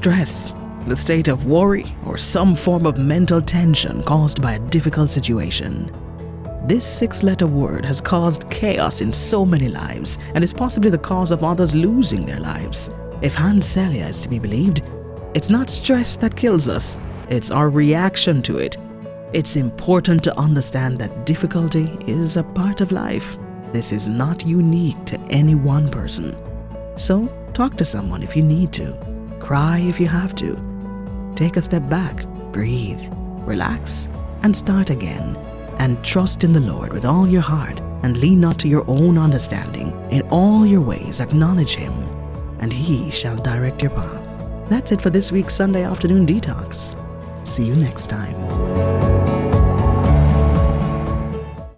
stress, the state of worry, or some form of mental tension caused by a difficult situation. This 6-letter word has caused chaos in so many lives and is possibly the cause of others losing their lives. If Hans Selye is to be believed, it's not stress that kills us, it's our reaction to it. It's important to understand that difficulty is a part of life. This is not unique to any one person. So talk to someone if you need to. Cry if you have to. Take a step back, breathe, relax, and start again. And trust in the Lord with all your heart and lean not to your own understanding. In all your ways acknowledge Him, and He shall direct your path. That's it for this week's Sunday Afternoon Detox. See you next time.